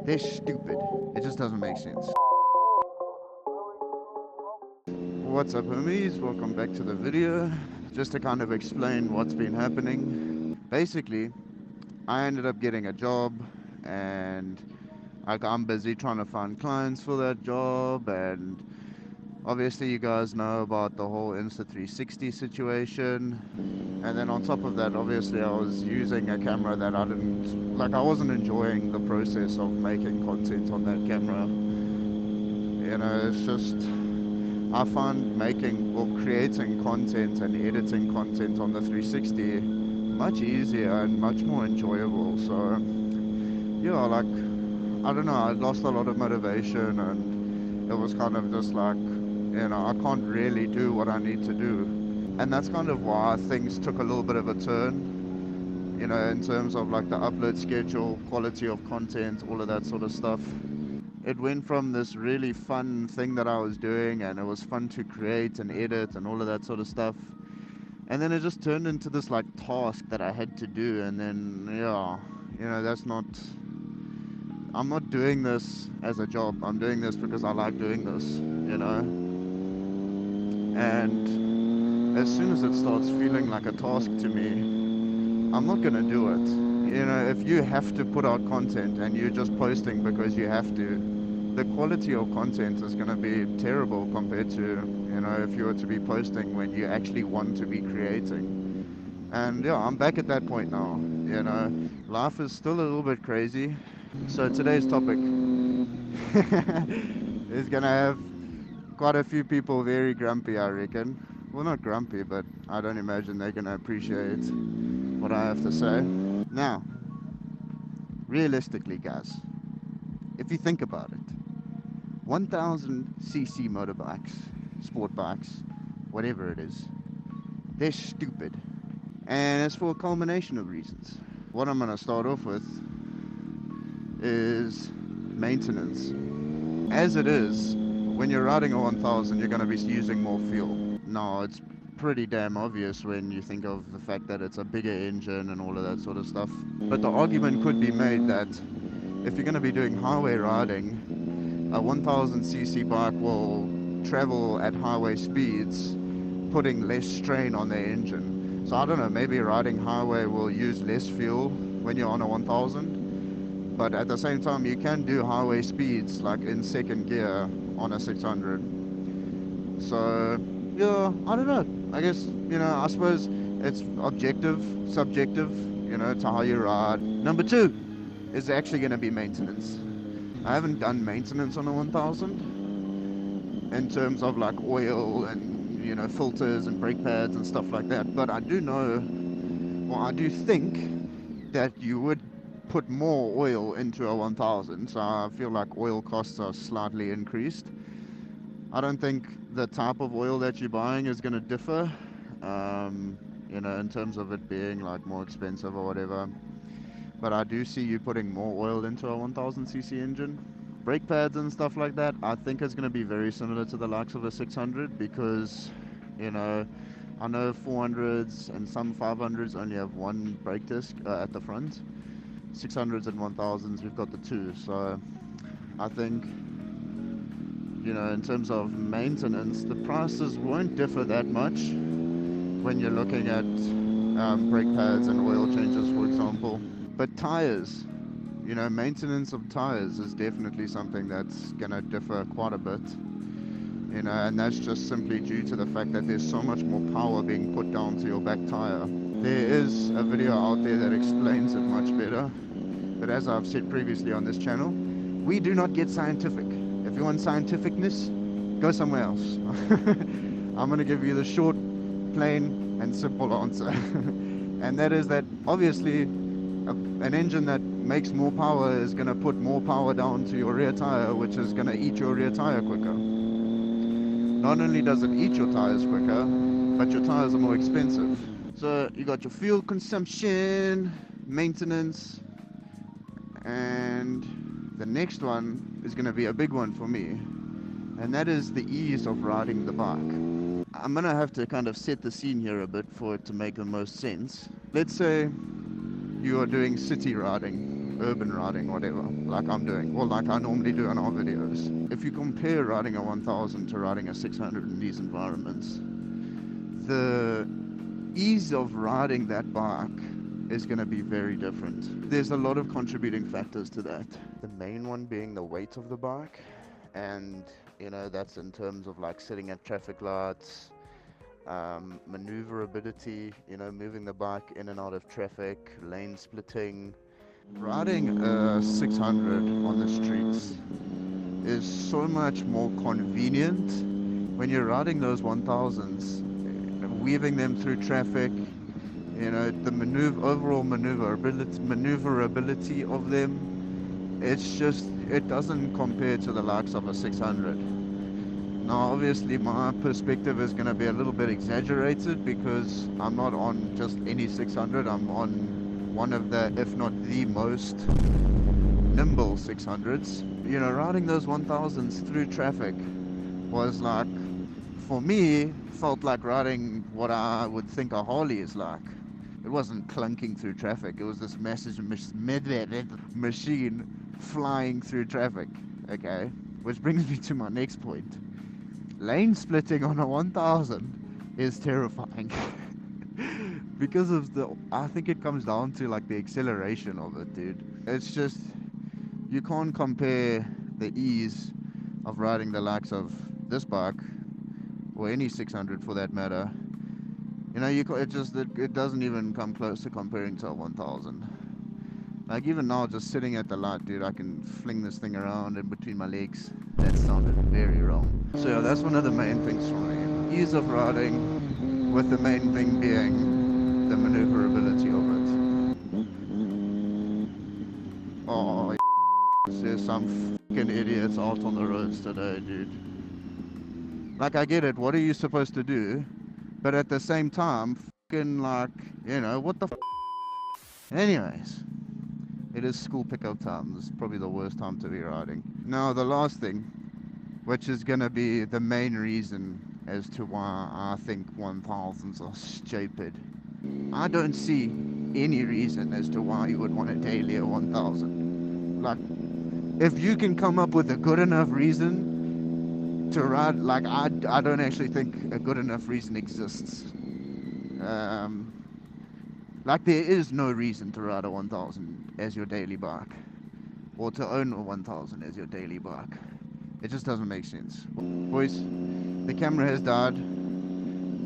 They're stupid. It just doesn't make sense. What's up, homies? Welcome back to the video. Just to kind of explain what's been happening. Basically, I ended up getting a job, and I'm busy trying to find clients for that job, and obviously you guys know about the whole Insta360 situation. And then on top of that, obviously I was using a camera that I wasn't enjoying the process of making content on that camera. It's just, I find creating content and editing content on the 360 much easier and much more enjoyable. So, yeah, I don't know, I lost a lot of motivation, and it was kind of just like, I can't really do what I need to do. And that's kind of why things took a little bit of a turn, in terms of like the upload schedule, quality of content, all of that sort of stuff. It went from this really fun thing that I was doing, and it was fun to create and edit and all of that sort of stuff. And then it just turned into this like task that I had to do. And then, I'm not doing this as a job. I'm doing this because I like doing this, And as soon as it starts feeling like a task to me, I'm not going to do it. If you have to put out content and you're just posting because you have to, the quality of content is going to be terrible compared to, if you were to be posting when you actually want to be creating. And yeah, I'm back at that point now. Life is still a little bit crazy. So today's topic is going to have quite a few people very grumpy, I reckon. Well, not grumpy, but I don't imagine they're going to appreciate what I have to say. Now, realistically, guys, if you think about it, 1000cc motorbikes, sport bikes, whatever it is, they're stupid. And it's for a culmination of reasons. What I'm going to start off with is maintenance. As it is, when you're riding a 1000, you're going to be using more fuel. Now, it's pretty damn obvious when you think of the fact that it's a bigger engine and all of that sort of stuff. But the argument could be made that if you're going to be doing highway riding, a 1000cc bike will travel at highway speeds, putting less strain on their engine. So I don't know, maybe riding highway will use less fuel when you're on a 1000, but at the same time you can do highway speeds like in second gear on a 600. So yeah, I don't know. I guess, I suppose it's objective, subjective, to how you ride. Number two is actually going to be maintenance. I haven't done maintenance on a 1000 in terms of like oil and, filters and brake pads and stuff like that. But I do know, or I do think that you would put more oil into a 1000. So I feel like oil costs are slightly increased. I don't think the type of oil that you're buying is going to differ, in terms of it being like more expensive or whatever. But I do see you putting more oil into a 1000cc engine. Brake pads and stuff like that, I think it's going to be very similar to the likes of a 600 because, I know 400s and some 500s only have one brake disc at the front. 600s and 1000s, we've got the two. So I think, in terms of maintenance, the prices won't differ that much when you're looking at brake pads and oil changes, for example. But tires, maintenance of tires is definitely something that's going to differ quite a bit. And that's just simply due to the fact that there's so much more power being put down to your back tire. There is a video out there that explains it much better. But as I've said previously on this channel, we do not get scientific. If you want scientificness, go somewhere else. I'm going to give you the short, plain, and simple answer. And that is that obviously an engine that makes more power is going to put more power down to your rear tire, which is going to eat your rear tire quicker. Not only does it eat your tires quicker, but your tires are more expensive. So you got your fuel consumption, maintenance, and the next one is going to be a big one for me, and that is the ease of riding the bike. I'm going to have to kind of set the scene here a bit for it to make the most sense. Let's say you are doing city riding urban riding, whatever, like I'm doing, or like I normally do in our videos. If you compare riding a 1000 to riding a 600 in these environments, the ease of riding that bike is going to be very different. There's a lot of contributing factors to that. The main one being the weight of the bike, and that's in terms of like sitting at traffic lights, maneuverability, moving the bike in and out of traffic, lane splitting. Riding a 600 on the streets is so much more convenient when you're riding those 1000s, weaving them through traffic. The overall maneuverability of them, it doesn't compare to the likes of a 600. Now, obviously, my perspective is going to be a little bit exaggerated because I'm not on just any 600. I'm on one of the, if not the most nimble 600s. Riding those 1000s through traffic was like, for me, felt like riding what I would think a Harley is like. It wasn't clunking through traffic. It was this massive machine flying through traffic. Okay, which brings me to my next point. Lane splitting on a 1000 is terrifying. Because of I think it comes down to like the acceleration of it, dude. It's just, you can't compare the ease of riding the likes of this bike, or any 600 for that matter. It doesn't even come close to comparing to a 1000. Like even now, just sitting at the light, dude, I can fling this thing around in between my legs. That sounded very wrong. So yeah, that's one of the main things for me. Ease of riding, with the main thing being the maneuverability of it. Oh, there's some fucking idiots out on the roads today, dude. Like, I get it, what are you supposed to do? But at the same time, fucking like, what the f***? Anyways, it is school pickup time. This is probably the worst time to be riding. Now, the last thing, which is going to be the main reason as to why I think 1000s are stupid. I don't see any reason as to why you would want a daily a 1000. Like, if you can come up with a good enough reason to ride, like, I don't actually think a good enough reason exists. Like, there is no reason to ride a 1000 as your daily bike, or to own a 1000 as your daily bike. It just doesn't make sense. Boys, the camera has died,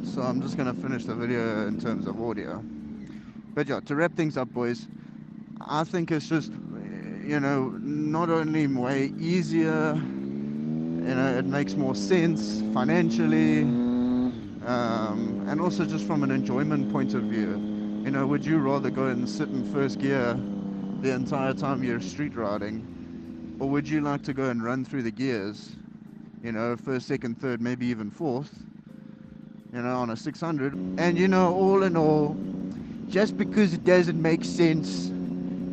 so I'm just gonna finish the video in terms of audio. But yeah, to wrap things up, boys, I think it's just, not only way easier, it makes more sense financially, and also just from an enjoyment point of view. Would you rather go and sit in first gear the entire time you're street riding, or would you like to go and run through the gears, first, second, third, maybe even fourth, on a 600? And all in all, just because it doesn't make sense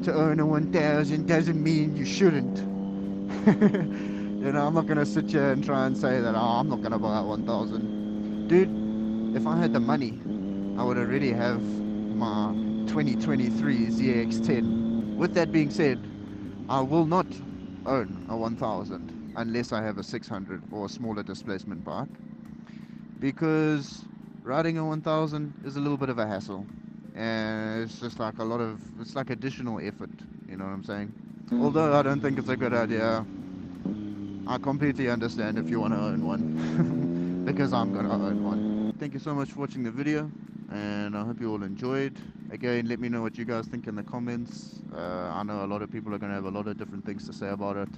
to own a 1000 doesn't mean you shouldn't. I'm not going to sit here and try and say that, I'm not going to buy a 1000. Dude, if I had the money, I would already have my 2023 ZX10. With that being said, I will not own a 1000 unless I have a 600 or a smaller displacement bike, because riding a 1000 is a little bit of a hassle, and it's just like it's like additional effort, you know what I'm saying? Although I don't think it's a good idea, I completely understand if you want to own one, because I'm going to own one. Thank you so much for watching the video, and I hope you all enjoyed. Again, let me know what you guys think in the comments. I know a lot of people are going to have a lot of different things to say about it.